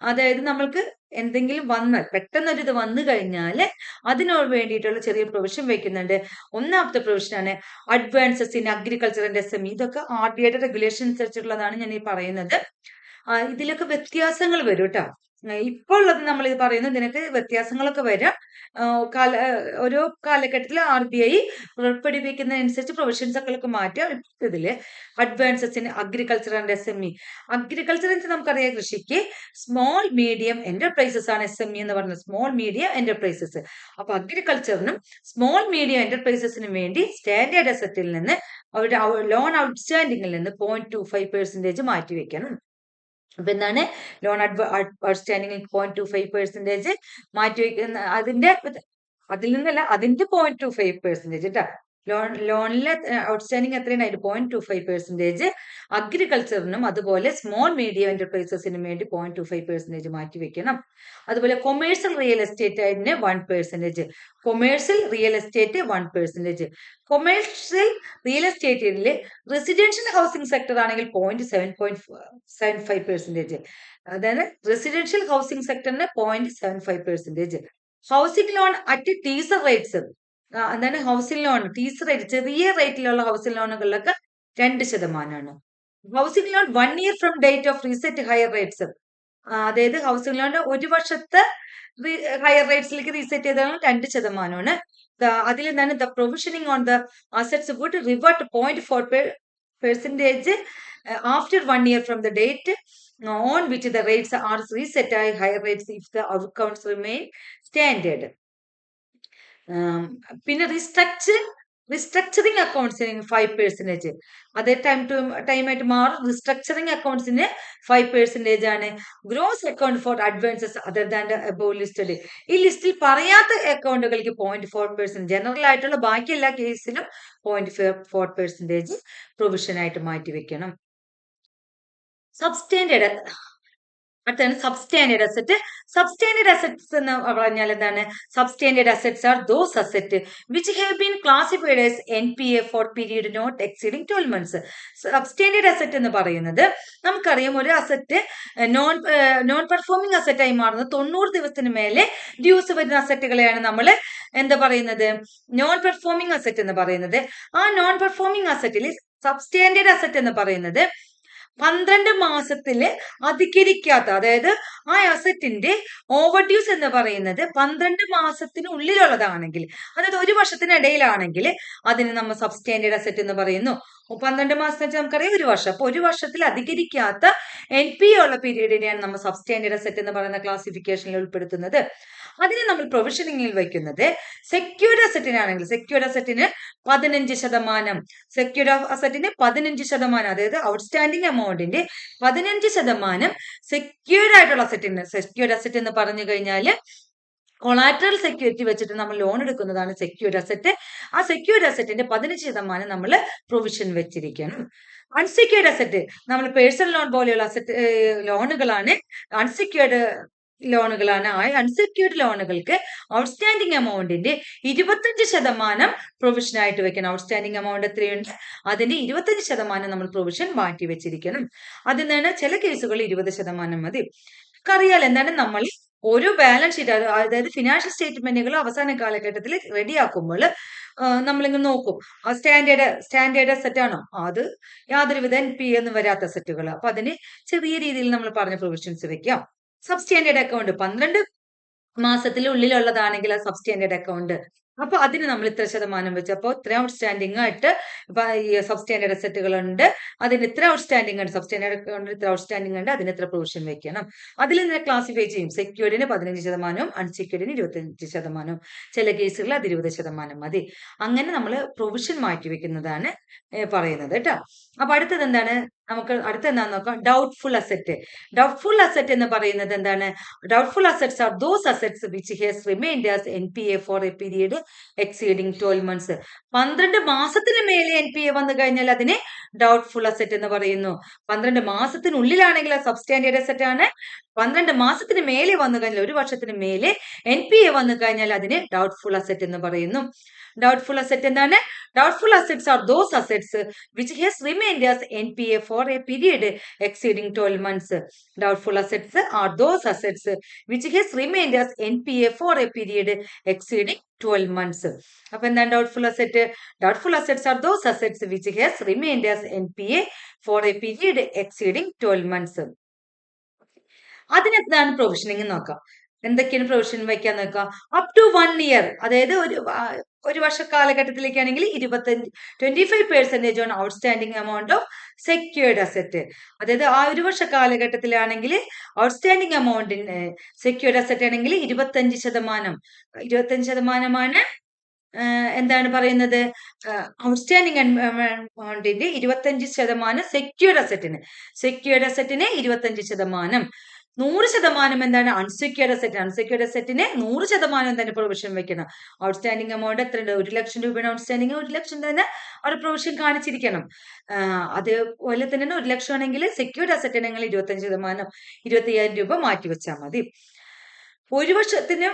അതായത് നമ്മൾക്ക് എന്തെങ്കിലും വന്നാൽ പെട്ടെന്നൊരു ഇത് വന്നു കഴിഞ്ഞാൽ അതിനോട് വേണ്ടിയിട്ടുള്ള ചെറിയ പ്രൊവിഷൻ വെക്കുന്നുണ്ട്. ഒന്നാമത്തെ പ്രൊവിഷനാണ് advances in agriculture and SME. ഇതൊക്കെ RBIയുടെ റെഗുലേഷൻ അനുസരിച്ചുള്ളതാണ് ഞാൻ ഈ പറയുന്നത്. ഇതിലൊക്കെ വ്യത്യാസങ്ങൾ വരും കേട്ടോ. ഇപ്പോൾ ഉള്ളത് നമ്മൾ ഇത് പറയുന്നത് ഇതിനൊക്കെ വ്യത്യാസങ്ങളൊക്കെ വരാം. ഓരോ കാലഘട്ടത്തിൽ RBI പുറപ്പെടുവിക്കുന്നതനുസരിച്ച് പ്രൊവിഷൻസ് ഒക്കെ മാറ്റാം. ഇതില് advances in agriculture and SME. Agriculture എന്ന് നമുക്കറിയാം കൃഷിക്ക് സ്മോൾ മീഡിയം എന്റർപ്രൈസസ് ആണ് SME എന്ന് പറയുന്നത്, സ്മോൾ മീഡിയം എന്റർപ്രൈസസ്. അപ്പൊ അഗ്രികൾച്ചറിനും സ്മോൾ മീഡിയം എന്റർപ്രൈസസിനും വേണ്ടി സ്റ്റാൻഡേർഡ് അസറ്റിൽ നിന്ന് അവരുടെ ലോൺ ഔട്ട്സ്റ്റാൻഡിങ്ങിൽ നിന്ന് 0.25% മാറ്റി വെക്കണം. അപ്പൊ എന്താണ് ലോൺ ഔട്ട്സ്റ്റാൻഡിങ്ങിൽ 0.25% മാറ്റി വെക്കുന്ന അതിൽ നിന്നല്ല അതിന്റെ 0.25% കേട്ടോ. ലോണിലെ ഔട്ട്സ്റ്റാൻഡിങ് എത്രയാണ്? 0.25%. അഗ്രികൾച്ചറിനും അതുപോലെ സ്മോൾ മീഡിയം എന്റർപ്രൈസസിനും വേണ്ടി 0.25% മാറ്റി വെക്കണം. അതുപോലെ കൊമേഴ്സ്യൽ റിയൽ എസ്റ്റേറ്റിന് 1%. Commercial real estate 1%. Commercial real എസ്റ്റേറ്റിൽ റെസിഡൻഷ്യൽ ഹൗസിംഗ് സെക്ടർ ആണെങ്കിൽ 0.75%. അതായത് റെസിഡൻഷ്യൽ ഹൗസിംഗ് സെക്ടറിന് 0.75%. Housing loan at teaser rates, എന്താണ് ഹൗസിംഗ് ലോൺ ടീസർ റേറ്റ്, ചെറിയ റേറ്റിലുള്ള ഹൗസിംഗ് ലോണുകളിലൊക്കെ 2%. Housing loan 1 year from date of reset higher rates, അതായത് ഹൗസിംഗ് ലോണിന്റെ 1 വർഷത്തെ ഹയർ റേറ്റ്സിലേക്ക് റീസെറ്റ് ചെയ്താൽ 2%. അതിൽ എന്താണ് the provisioning on the assets would revert 0.4% after 1 year from the date on which the rates are reset at higher rates if the accounts remain standard. പിന്നെ റിസ്ട്രക്ചറിങ് അക്കൗണ്ട്സിന് 5%. അതേ time ആയിട്ട് മാറും. റിസ്ട്രക്ചറിങ് അക്കൗണ്ട്സിന് 5% ആണ്. Gross account for advances other than above listed, ഈ ലിസ്റ്റിൽ പറയാത്ത അക്കൗണ്ടുകൾക്ക് 0.4%. General ആയിട്ടുള്ള ബാക്കി എല്ലാ കേസിലും 0.4% പ്രൊവിഷൻ ആയിട്ട് മാറ്റി വെക്കണം. അടുത്താണ് സബ്സ്റ്റാൻഡേർഡ് അസറ്റ്. സബ്സ്റ്റാൻഡേർഡ് അസറ്റ്സ് എന്ന് പറഞ്ഞാൽ എന്താണ്? Substandard assets are those asset which have been classified as NPA for period not exceeding 12 months. Substandard asset എന്ന് പറയുന്നത് നമുക്കറിയാം ഒരു അസറ്റ് നോൺ പെർഫോമിംഗ് അസറ്റ് ആയി മാറുന്നത് 90 ദിവസത്തിന് മേലെ ഡ്യൂസ് വരുന്ന അസറ്റുകളെയാണ് നമ്മൾ എന്താ പറയുന്നത്? നോൺ പെർഫോമിംഗ് അസറ്റ് എന്ന് പറയുന്നത്. ആ നോൺ പെർഫോമിംഗ് അസറ്റിൽ സബ്സ്റ്റാൻഡേർഡ് അസറ്റ് എന്ന് പറയുന്നത് 12 മാസത്തില് അധികരിക്കാത്ത, അതായത് ആ അസറ്റിന്റെ ഓവർഡ്യൂസ് എന്ന് പറയുന്നത് 12 മാസത്തിനുള്ളിലുള്ളതാണെങ്കിൽ, അതായത് 1 വർഷത്തിനിടയിലാണെങ്കിൽ അതിന് നമ്മൾ സബ്സ്റ്റാൻഡേർഡ് അസറ്റ് എന്ന് പറയുന്നു. 12 മാസം വെച്ചാൽ നമുക്കറിയാം 1 വർഷം. അപ്പൊ 1 വർഷത്തിൽ അധികരിക്കാത്ത NPA ഉള്ള പീരീഡിനെയാണ് നമ്മൾ സബ്സ്റ്റാൻഡേർഡ് അസറ്റ് എന്ന് പറയുന്ന ക്ലാസിഫിക്കേഷനിൽ ഉൾപ്പെടുത്തുന്നത്. അതിന് നമ്മൾ പ്രൊവിഷനിങ്ങിൽ വയ്ക്കുന്നത് സെക്യൂർഡ് അസറ്റിനാണെങ്കിൽ സെക്യൂർഡ് അസറ്റിന് 15%, സെക്യൂർഡ് അസറ്റിന് 15%, അതായത് ഔട്ട്സ്റ്റാൻഡിംഗ് എമൗണ്ടിന്റെ 15% സെക്യൂർഡ് ആയിട്ടുള്ള അസറ്റിന്. സെക്യൂർഡ് അസറ്റ് എന്ന് പറഞ്ഞു കഴിഞ്ഞാല് കൊളാറ്ററൽ സെക്യൂരിറ്റി വെച്ചിട്ട് നമ്മൾ ലോൺ എടുക്കുന്നതാണ് സെക്യൂർഡ് അസറ്റ്. ആ സെക്യൂർഡ് അസറ്റിന്റെ 15% നമ്മൾ പ്രൊവിഷൻ വെച്ചിരിക്കണം. അൺസെക്യൂർഡ് അസറ്റ് നമ്മൾ പേഴ്സണൽ ലോൺ പോലെയുള്ള അസറ്റ് ലോണുകളാണ്. ലോണുകളാണ്. ആ അൺസെക്യൂർഡ് ലോണുകൾക്ക് ഔട്ട്സ്റ്റാൻഡിംഗ് എമൗണ്ടിന്റെ 25% പ്രൊവിഷൻ ആയിട്ട് വെക്കണം. ഔട്ട്സ്റ്റാൻഡിംഗ് എമൗണ്ട് എത്രയുണ്ട് അതിന്റെ 25% നമ്മൾ പ്രൊവിഷൻ മാറ്റി വെച്ചിരിക്കണം. അതിൽ നിന്ന് ചില കേസുകളിൽ 20% മതി. അറിയാലോ എന്താണ് നമ്മൾ ഓരോ ബാലൻസ് ഷീറ്റ്, അതായത് ഫിനാൻഷ്യൽ സ്റ്റേറ്റ്മെന്റുകൾ അവസാന കാലഘട്ടത്തിൽ റെഡിയാക്കുമ്പോൾ നമ്മളിങ്ങനെ നോക്കും സ്റ്റാൻഡേർഡ് അസറ്റ് ആണോ, അത് യാതൊരുവിധ NPA ഒന്നും വരാത്ത അസറ്റുകൾ. അപ്പൊ അതിന് ചെറിയ രീതിയിൽ നമ്മൾ പറഞ്ഞ പ്രൊവിഷൻസ് വെക്കാം. സബ്സ്റ്റാൻഡേർഡ് അക്കൗണ്ട് 12 മാസത്തിനുള്ളിലുള്ളതാണെങ്കിൽ അത് സബ്സ്റ്റാൻഡേർഡ് അക്കൗണ്ട്. അപ്പൊ അതിന് നമ്മൾ ഇത്ര ശതമാനം വെച്ച്, അപ്പോൾ ഇത്ര ഔട്ട്സ്റ്റാൻഡിംഗ് ആയിട്ട് ഈ സബ്സ്റ്റാൻഡേർഡ് അസറ്റുകൾ ഉണ്ട്, അതിന് ഇത്ര ഔട്ട്സ്റ്റാൻഡിംഗ് ഉണ്ട്, സബ്സ്റ്റാൻഡേർഡ് അക്കൗണ്ട് ഇത്ര ഔട്ട്സ്റ്റാൻഡിംഗ് ഉണ്ട്, അതിന് ഇത്ര പ്രൊവിഷൻ വെക്കണം. അതിൽ നിന്ന് ക്ലാസിഫൈ ചെയ്യും. സെക്യൂർഡിന് 15%, അൺസെക്യൂർഡിന് 25%, ചില കേസുകളിൽ അത് 20% മതി. അങ്ങനെ നമ്മൾ പ്രൊവിഷൻ മാറ്റി വെക്കുന്നതാണ് പറയുന്നത് കേട്ടോ. അപ്പൊ അടുത്തത് എന്താണ്? നമുക്ക് എന്താണെന്ന് നോക്കാം. Doubtful asset. ഡൗട്ട്ഫുൾ അസറ്റ് എന്ന് പറയുന്നത് എന്താണ്? Doubtful assets are those assets which has remained as NPA for a period exceeding 12 months. 12 മാസത്തിന് മേലെ NPA വന്നു കഴിഞ്ഞാൽ അതിനെ ഡൗട്ട്ഫുൾ അസറ്റ് എന്ന് പറയുന്നു. 12 മാസത്തിനുള്ളിലാണെങ്കിൽ അത് സബ്സ്റ്റാൻഡേർഡ് അസറ്റ് ആണ്. 12 മാസത്തിന് മേലെ വന്നു കഴിഞ്ഞാൽ 1 വർഷത്തിന് മേലെ NPA വന്നു കഴിഞ്ഞാൽ അതിനെ ഡൗട്ട്ഫുൾ അസറ്റ് എന്ന് പറയുന്നു. ഡൗട്ട്ഫുൾ അസറ്റ് എന്താണ്? Doubtful assets are those assets which has remained as NPA for a period exceeding 12 months. Doubtful assets are those assets which has remained as NPA for a period exceeding 12 months. അപ്പൊ എന്താണ് doubtful asset? Doubtful assets are those assets which has remained as NPA for a period exceeding 12 months. അതിനെന്താണ് provisioning നോക്കാം. എന്തൊക്കെയാണ് provision വയ്ക്കാൻ നോക്കാം. Up to 1 year, അതായത് ഒരു വർഷ കാലഘട്ടത്തിലേക്കാണെങ്കിൽ 25% on outstanding amount of secured asset. അതായത് ആ ഒരു വർഷ കാലഘട്ടത്തിലാണെങ്കിൽ ഔട്ട്സ്റ്റാൻഡിംഗ് എമൗണ്ടിന് സെക്യൂർഡ് അസറ്റ് ആണെങ്കിൽ 25%. എന്താണ് പറയുന്നത്, ഔട്ട്സ്റ്റാൻഡിംഗ് എമൗണ്ടിന്റെ 25% സെക്യൂർഡ് അസറ്റിന് 25%. 100% എന്താണ് അൺസെക്യൂർഡ് അസറ്റിന് 100% തന്നെ പ്രൊവിഷൻ വെക്കണം. ഔട്ട്സ്റ്റാൻഡിംഗ് എമൗണ്ട് എത്രയുണ്ട്, 1,00,000 രൂപയാണ് ഔട്ട്സ്റ്റാൻഡിംഗ്, 1,00,000 തന്നെ അവിടെ പ്രൊവിഷൻ കാണിച്ചിരിക്കണം. അതുപോലെ തന്നെ 1,00,000 ആണെങ്കിൽ സെക്യൂർഡ് അസറ്റ് ആണെങ്കിൽ 25%, 25,000 രൂപ മാറ്റി വെച്ചാൽ മതി. 1 വർഷത്തിന്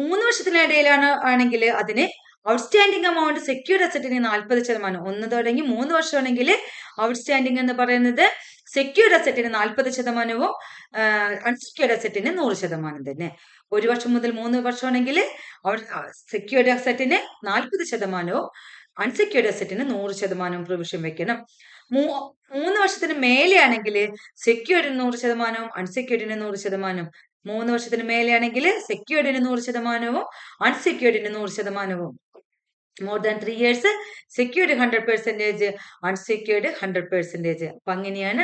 3 വർഷത്തിനിടയിലാണ് ആണെങ്കിൽ അതിന് ഔട്ട്സ്റ്റാൻഡിംഗ് എമൗണ്ട് സെക്യൂർഡ് അസറ്റിന് 40%. 1 തുടങ്ങി 3 വർഷമാണെങ്കിൽ ഔട്ട്സ്റ്റാൻഡിംഗ് എന്ന് പറയുന്നത് സെക്യൂർഡ് അസറ്റിന് 40%, അൺസെക്യൂർഡ് അസറ്റിന് 100% തന്നെ. 1 വർഷം മുതൽ 3 വർഷമാണെങ്കിൽ സെക്യൂർഡ് അസറ്റിന് 40%, അൺസെക്യൂർഡ് അസറ്റിന് 100% പ്രൊവിഷൻ വെക്കണം. 3 വർഷത്തിന് മേലെയാണെങ്കിൽ സെക്യൂർഡിന് 100%, അൺസെക്യൂർഡിന് 100%. 3 വർഷത്തിന് മേലെയാണെങ്കിൽ സെക്യൂർഡിന് 100%, അൺസെക്യൂർഡിന് 100%. More than 3 years secured 100%, unsecured 100%. അപ്പൊ അങ്ങനെയാണ്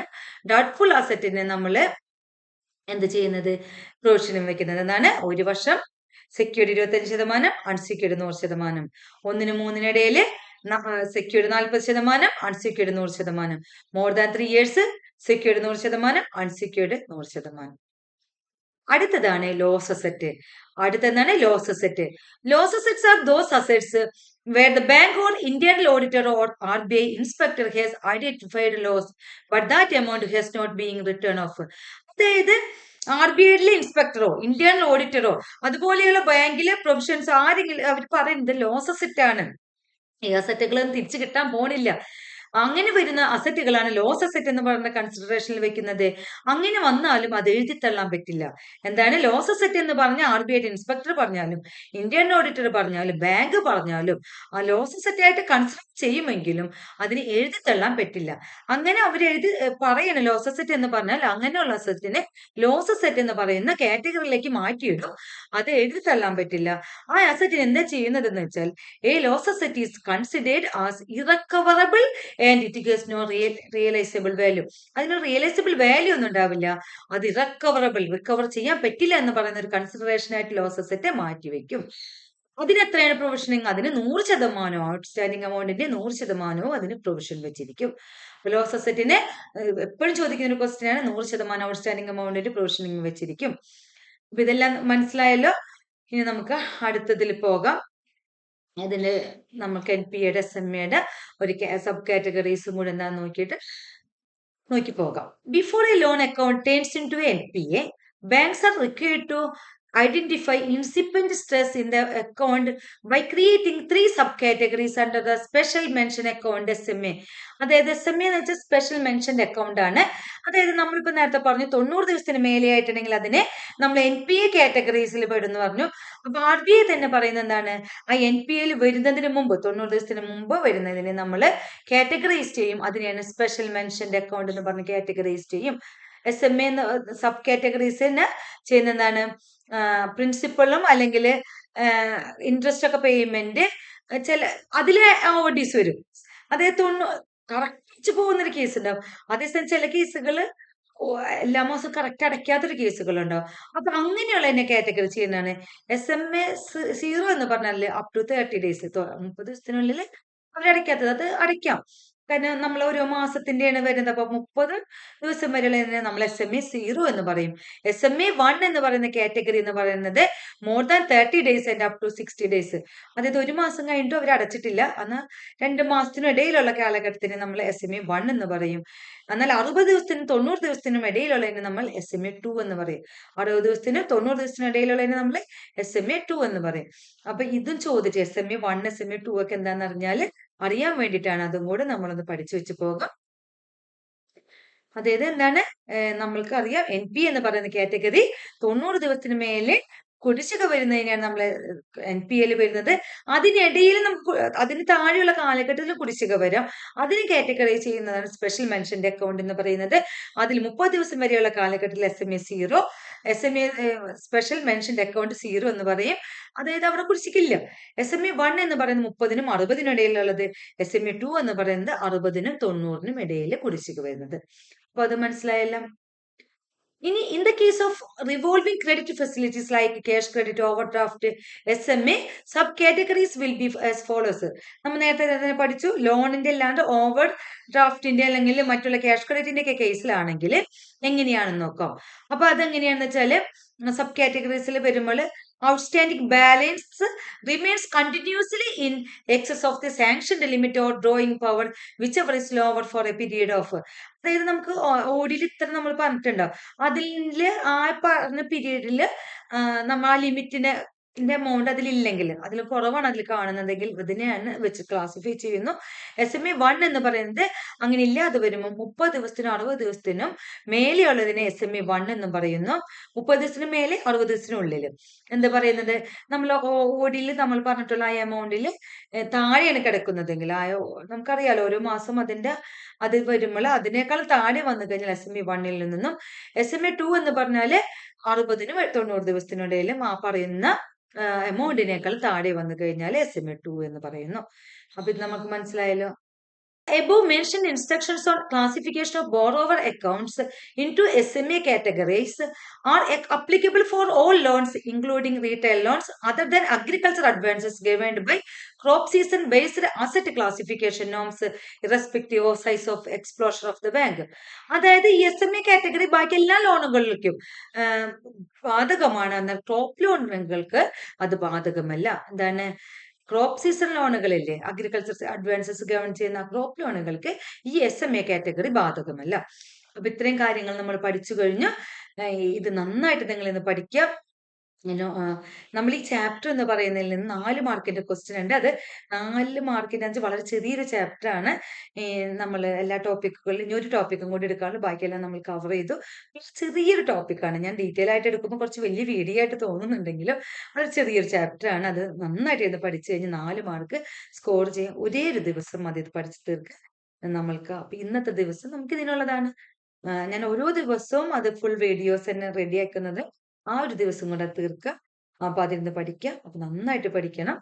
ഡൗട്ട്ഫുൾ അസറ്റിന് നമ്മൾ എന്ത് ചെയ്യുന്നത്, പ്രൊവിഷനും വെക്കുന്നത്. എന്താണ്, 1 വർഷം സെക്യൂർഡ് 25%, അൺസെക്യൂർഡ് 100%. 1-നും 3-നും secured 40%, unsecured 100%. More than 3 years secured 100%, unsecured 100%. അടുത്തതാണ് ലോസ് അസറ്റ്. അടുത്തതാണ് loss asset. Loss assets are those assets where the bank or internal auditor or RBI inspector has identified loss but that amount has not been written off. അതായത് RBIയിലെ ഇൻസ്പെക്ടറോ internal ഓഡിറ്ററോ അതുപോലെയുള്ള ബാങ്കിലെ provisions ആരെങ്കിലും അവർ പറയുന്നത് loss asset ആണ്, ഈ അസറ്റുകളൊന്നും തിരിച്ചു കിട്ടാൻ പോണില്ല, അങ്ങനെ വരുന്ന അസറ്റുകളാണ് ലോസ് അസറ്റ് എന്ന് പറയുന്ന കൺസിഡറേഷനിൽ വെക്കുന്നത്. അങ്ങനെ വന്നാലും അത് എഴുതിത്തള്ളാൻ പറ്റില്ല. എന്താണ് ലോസ് അസറ്റ് എന്ന് പറഞ്ഞ RBI ഇൻസ്പെക്ടർ പറഞ്ഞാലും ഇന്ത്യൻ ഓഡിറ്റർ പറഞ്ഞാലും ബാങ്ക് പറഞ്ഞാലും ആ ലോസ് അസറ്റ് ആയിട്ട് കൺസിഡർ ചെയ്യുമെങ്കിലും അതിന് എഴുതിത്തള്ളാൻ പറ്റില്ല. അങ്ങനെ അവർ പറയണം ലോസ് അസറ്റ് എന്ന് പറഞ്ഞാൽ അങ്ങനെയുള്ള അസറ്റിനെ ലോസ് അസറ്റ് എന്ന് പറയുന്ന കാറ്റഗറിയിലേക്ക് മാറ്റിയിടും, അത് എഴുതിത്തള്ളാൻ പറ്റില്ല. ആ അസറ്റിന് എന്താ ചെയ്യുന്നത് എന്ന് വെച്ചാൽ a loss asset is considered as irrecoverable and it gets no realisable value. അതിന് റിയലൈസബിൾ വാല്യൂ ഒന്നും ഉണ്ടാവില്ല, അത് ഇറക്കവറബിൾ, റിക്കവർ ചെയ്യാൻ പറ്റില്ല എന്ന് പറയുന്ന ഒരു കൺസിഡറേഷൻ ആയിട്ട് ലോസ് അസറ്റ് മാറ്റിവെക്കും. അതിനെത്രയാണ് പ്രൊവിഷനിങ്, അതിന് 100%, ഔട്ട്സ്റ്റാൻഡിംഗ് എമൗണ്ടിന്റെ 100% അതിന് പ്രൊവിഷൻ വെച്ചിരിക്കും. ലോസ് അസറ്റിന് എപ്പോഴും ചോദിക്കുന്ന ഒരു ക്വസ്റ്റ്യൻ ആണ്, 100% ഔട്ട്സ്റ്റാൻഡിംഗ് എമൗണ്ടിന്റെ പ്രൊവിഷനിങ് വെച്ചിരിക്കും. അപ്പൊ ഇതെല്ലാം മനസ്സിലായല്ലോ. ഇനി നമുക്ക് അടുത്തതിൽ പോകാം. അതില് നമുക്ക് NPAയുടെ SMAയുടെ ഒരു സബ് കാറ്റഗറീസും കൂടെ എന്താന്ന് നോക്കി പോകാം. Before a loan account turns into NPA, banks are required to identify incipient stress in the account by creating 3 subcategories under the special mention account SMA. അതായത് SMA എന്ന് വെച്ചാൽ സ്പെഷ്യൽ മെൻഷൻഡ് അക്കൗണ്ട് ആണ്. അതായത് നമ്മളിപ്പോ നേരത്തെ പറഞ്ഞു 90 ദിവസത്തിന് മേലെയായിട്ടുണ്ടെങ്കിൽ അതിനെ നമ്മൾ NPA കാറ്റഗറീസിൽ പെടുന്നു പറഞ്ഞു. അപ്പൊ RBI തന്നെ പറയുന്നത് എന്താണ്, ആ NPAയിൽ വരുന്നതിന് മുമ്പ് 90 ദിവസത്തിന് മുമ്പ് വരുന്നതിനെ നമ്മൾ കാറ്റഗറൈസ് ചെയ്യും. അതിനെയാണ് സ്പെഷ്യൽ മെൻഷൻഡ് അക്കൗണ്ട് എന്ന് പറഞ്ഞ് കാറ്റഗറൈസ് ചെയ്യും. SMA സബ് കാറ്റഗറീസിന് ചെയ്യുന്ന എന്താണ്, പ്രിൻസിപ്പളും അല്ലെങ്കിൽ ഇൻട്രസ്റ്റ് ഒക്കെ പേയ്മെന്റ് ചില അതിലെ ഓഡീസ് വരും. അതായത് കറക്റ്റ് പോകുന്നൊരു കേസ് ഉണ്ടാവും. അതേസമയം ചില കേസുകൾ എല്ലാ മാസവും കറക്റ്റ് അടയ്ക്കാത്തൊരു കേസുകളുണ്ടാവും. അപ്പൊ അങ്ങനെയുള്ള എന്നെ കാറ്റഗറി ചെയ്യുന്നതാണ്. SMA 0 എന്ന് പറഞ്ഞാൽ അപ് ടു 30 days, 30 ദിവസത്തിനുള്ളിൽ അവരടയ്ക്കാത്തത് അത് അടയ്ക്കാം. കാരണം നമ്മൾ ഓരോ മാസത്തിന്റെയാണ് വരുന്നത്. അപ്പൊ 30 ദിവസം വരെയുള്ള നമ്മൾ SMA 0 എന്ന് പറയും. SMA 1 എന്ന് പറയുന്ന കാറ്റഗറി എന്ന് പറയുന്നത് more than 30 days and up to 60 days. അതായത് 1 മാസം കഴിഞ്ഞിട്ട് അവർ അടച്ചിട്ടില്ല, എന്നാൽ 2 മാസത്തിനും ഇടയിലുള്ള കാലഘട്ടത്തിന് നമ്മൾ SMA 1 എന്ന് പറയും. എന്നാൽ 60 ദിവസത്തിനും 90 ദിവസത്തിനും ഇടയിലുള്ളതിന് നമ്മൾ SMA 2 എന്ന് പറയും. 60 ദിവസത്തിനും 90 ദിവസത്തിനും ഇടയിലുള്ളതിന് നമ്മൾ SMA 2 എന്ന് പറയും. അപ്പൊ ഇതും ചോദിച്ചു SMA 1 SMA 2 ഒക്കെ എന്താന്ന് അറിയാൻ വേണ്ടിയിട്ടാണ്. അതും കൂടെ നമ്മളൊന്ന് പഠിച്ചു വെച്ച് പോകാം. അതായത് എന്താണ്, നമ്മൾക്ക് അറിയാം NPA എന്ന് പറയുന്ന കാറ്റഗറി 90 ദിവസത്തിന് മേലെ കുടിശ്ശിക വരുന്നതിനാണ് നമ്മൾ NPAയിൽ വരുന്നത്. അതിനിടയിൽ നമുക്ക് അതിന് താഴെയുള്ള കാലഘട്ടത്തിൽ കുടിശ്ശിക വരാം. അതിന് കാറ്റഗറൈസ് ചെയ്യുന്നതാണ് സ്പെഷ്യൽ മെൻഷൻഡ് അക്കൗണ്ട് എന്ന് പറയുന്നത്. അതിൽ 30 ദിവസം വരെയുള്ള കാലഘട്ടത്തിൽ SMA 0, SMA special mentioned account 0 എന്ന് പറയും. അതായത് അവിടെ കുടിശ്ശികയില്ല. SMA 1 എന്ന് പറയുന്നത് 30-നും 60-നും ഇടയിലുള്ളത്. SMA 2 എന്ന് പറയുന്നത് 60-നും 90-നും ഇടയിൽ കുടിശ്ശിക വരുന്നത്. അപ്പൊ അത് മനസ്സിലായല്ലോ. ഇനി in the case of revolving credit facilities like cash credit, overdraft, SMA, sub categories will be as follows. നമ്മൾ നേരത്തെ തന്നെ പഠിച്ചു. ലോണിന്റെ അല്ലാണ്ട് ഓവർ ഡ്രാഫ്റ്റിന്റെ അല്ലെങ്കിൽ മറ്റുള്ള ക്യാഷ് ക്രെഡിറ്റിന്റെ ഒക്കെ കേസിലാണെങ്കിൽ എങ്ങനെയാണെന്ന് നോക്കാം. അപ്പൊ അതെങ്ങനെയാണെന്ന് വെച്ചാല് സബ് കാറ്റഗറീസിൽ വരുമ്പോൾ outstanding balance remains continuously in excess of the sanctioned limit or drawing power whichever is lower for a period of. അതായത് നമുക്ക് ഓഡിയിൽ ഇത്ര നമ്മൾ പറഞ്ഞിട്ടുണ്ടാവും. അതില് ആ പറഞ്ഞ പീരീഡില് നമ്മൾ ആ ലിമിറ്റിന്റെ എമൗണ്ട് അതിലില്ലെങ്കിൽ, അതിൽ കുറവാണ് അതിൽ കാണുന്നതെങ്കിൽ ഇതിനെയാണ് വെച്ച് ക്ലാസിഫൈ ചെയ്യുന്നു. SMA 1 എന്ന് പറയുന്നത് അങ്ങനെ ഇല്ലാതെ വരുമ്പോൾ 30 ദിവസത്തിനും 60 ദിവസത്തിനും മേലെയുള്ളതിനെ SMA 1 എന്ന് പറയുന്നു. 30 ദിവസത്തിന് മേലെ 60 ദിവസത്തിനുള്ളിൽ എന്ത് പറയുന്നത്, നമ്മൾ ഓഡിയിൽ നമ്മൾ പറഞ്ഞിട്ടുള്ള ആ എമൗണ്ടിൽ താഴെയാണ് കിടക്കുന്നതെങ്കിൽ നമുക്കറിയാലോ ഓരോ മാസം അത് വരുമ്പോൾ അതിനേക്കാൾ താഴെ വന്നു കഴിഞ്ഞാൽ SMA 1-ൽ നിന്നും SMA 2 എന്ന് പറഞ്ഞാല് 60-നും 90 ദിവസത്തിനിടയിലും ആ പറയുന്ന എമൗണ്ടിനേക്കാൾ താഴെ വന്നു കഴിഞ്ഞാൽ SMA 2 എന്ന് പറയുന്നു. അപ്പൊ ഇത് നമുക്ക് മനസ്സിലായല്ലോ. Above mentioned instructions on classification of borrower accounts into SMA categories are applicable for all loans, including retail loans, other than agriculture advances governed by crop season-based asset classification norms, irrespective of size of exposure of the bank. അതായത് ഈ SMA category ബാക്കി എല്ലാ ലോണുകളിലേക്കും ബാധകമാണ്. എന്നാൽ crop ലോണുകൾക്ക് അത് ബാധകമല്ല. എന്താണ്, crop season ലോണുകളില്ലേ, agriculture advances ഗവൺ ചെയ്യുന്ന ക്രോപ്പ് ലോണുകൾക്ക് ഈ SMA കാറ്റഗറി ബാധകമല്ല. അപ്പൊ ഇത്രയും കാര്യങ്ങൾ നമ്മൾ പഠിച്ചു കഴിഞ്ഞു. ഇത് നന്നായിട്ട് നിങ്ങൾ ഇന്ന് പഠിക്കുക. നമ്മൾ ഈ ചാപ്റ്റർ എന്ന് പറയുന്നതിൽ നിന്ന് 4 മാർക്കിന്റെ ക്വസ്റ്റ്യൻ ഉണ്ട്. അത് 4 മാർക്കിന്റെ 5 വളരെ ചെറിയൊരു ചാപ്റ്റർ ആണ്. നമ്മൾ എല്ലാ ടോപ്പിക്കുകളിലും ഇനി ഒരു ടോപ്പിക്കും കൂടി എടുക്കാറുണ്ട്, ബാക്കിയെല്ലാം നമ്മൾ കവർ ചെയ്തു. ചെറിയൊരു ടോപ്പിക്കാണ്. ഞാൻ ഡീറ്റെയിൽ ആയിട്ട് എടുക്കുമ്പോൾ കുറച്ച് വലിയ വീഡിയോ ആയിട്ട് തോന്നുന്നുണ്ടെങ്കിലും വളരെ ചെറിയൊരു ചാപ്റ്റർ ആണ്. അത് നന്നായിട്ട് ഇത് പഠിച്ചു കഴിഞ്ഞ് 4 മാർക്ക് സ്കോർ ചെയ്യാൻ ഒരേ ഒരു ദിവസം മതി ഇത് പഠിച്ചു തീർക്കാൻ നമ്മൾക്ക്. അപ്പൊ ഇന്നത്തെ ദിവസം നമുക്ക് ഇതിനുള്ളതാണ്. ഞാൻ ഓരോ ദിവസവും അത് ഫുൾ വീഡിയോസ് തന്നെ റെഡിയാക്കുന്നത് ആ ഒരു ദിവസം കൊണ്ട് തീർക്കുക. അപ്പൊ അതിരുന്ന് പഠിക്കുക. അപ്പൊ നന്നായിട്ട് പഠിക്കണം.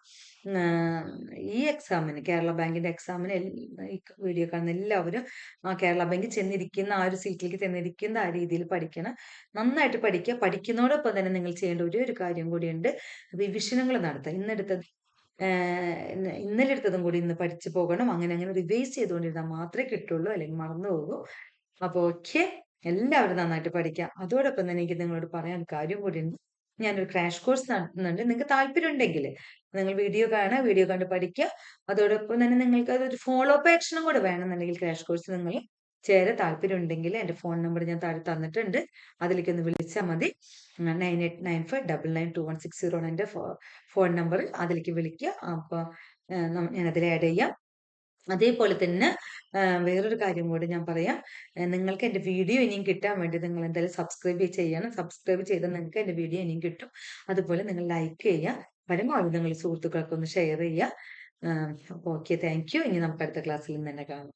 ഈ എക്സാമിന്, കേരള ബാങ്കിന്റെ എക്സാമിന് ഈ വീഡിയോ കാണുന്ന എല്ലാവരും ആ കേരള ബാങ്കിൽ ചെന്നിരിക്കുന്ന ആ ഒരു സീറ്റിലേക്ക് ചെന്നിരിക്കുന്ന ആ രീതിയിൽ പഠിക്കണം. നന്നായിട്ട് പഠിക്കുക. പഠിക്കുന്നതോടൊപ്പം തന്നെ നിങ്ങൾ ചെയ്യേണ്ട ഒരു കാര്യം കൂടിയുണ്ട്, റിവിഷനുകൾ നടത്തുക. ഇന്നലെ എടുത്തതും കൂടി ഇന്ന് പഠിച്ചു പോകണം. അങ്ങനെ റിവൈസ് ചെയ്തുകൊണ്ടിരുന്നാൽ മാത്രമേ കിട്ടുള്ളൂ, അല്ലെങ്കിൽ മറന്നു പോകും. അപ്പൊ ഓക്കെ, എല്ലാവരും നന്നായിട്ട് പഠിക്കാം. അതോടൊപ്പം തന്നെ എനിക്ക് നിങ്ങളോട് പറയാൻ കാര്യം കൂടി ഉണ്ട്. ഞാനൊരു ക്രാഷ് കോഴ്സ് നടത്തുന്നുണ്ട്. നിങ്ങൾക്ക് താല്പര്യം ഉണ്ടെങ്കിൽ നിങ്ങൾ വീഡിയോ കാണുക, വീഡിയോ കണ്ട് പഠിക്കുക. അതോടൊപ്പം തന്നെ നിങ്ങൾക്ക് അതൊരു ഫോളോ അപ്പ് ആക്ഷനും കൂടെ വേണമെന്നുണ്ടെങ്കിൽ ക്രാഷ് കോഴ്സ് നിങ്ങൾ താല്പര്യം ഉണ്ടെങ്കിൽ എന്റെ ഫോൺ നമ്പർ ഞാൻ താഴെ തന്നിട്ടുണ്ട്, അതിലേക്ക് ഒന്ന് വിളിച്ചാൽ മതി. 9895992160 ആണ് എന്റെ ഫോൺ നമ്പർ. അതിലേക്ക് വിളിക്കുക. അപ്പൊ ഞാനതിൽ ആഡ് ചെയ്യാം. അതേപോലെ തന്നെ വേറൊരു കാര്യം കൂടി ഞാൻ പറയാം. നിങ്ങൾക്ക് എന്റെ വീഡിയോ ഇനിയും കിട്ടാൻ വേണ്ടി നിങ്ങൾ എന്തായാലും സബ്സ്ക്രൈബ് ചെയ്യണം. സബ്സ്ക്രൈബ് ചെയ്താൽ നിങ്ങൾക്ക് എന്റെ വീഡിയോ ഇനിയും കിട്ടും. അതുപോലെ നിങ്ങൾ ലൈക്ക് ചെയ്യുക, പരമാവധി നിങ്ങൾ സുഹൃത്തുക്കൾക്ക് ഒന്ന് ഷെയർ ചെയ്യുക. Okay, thank you. ഇനി നമുക്ക് അടുത്ത ക്ലാസ്സിൽ നിന്ന് തന്നെ കാണാം.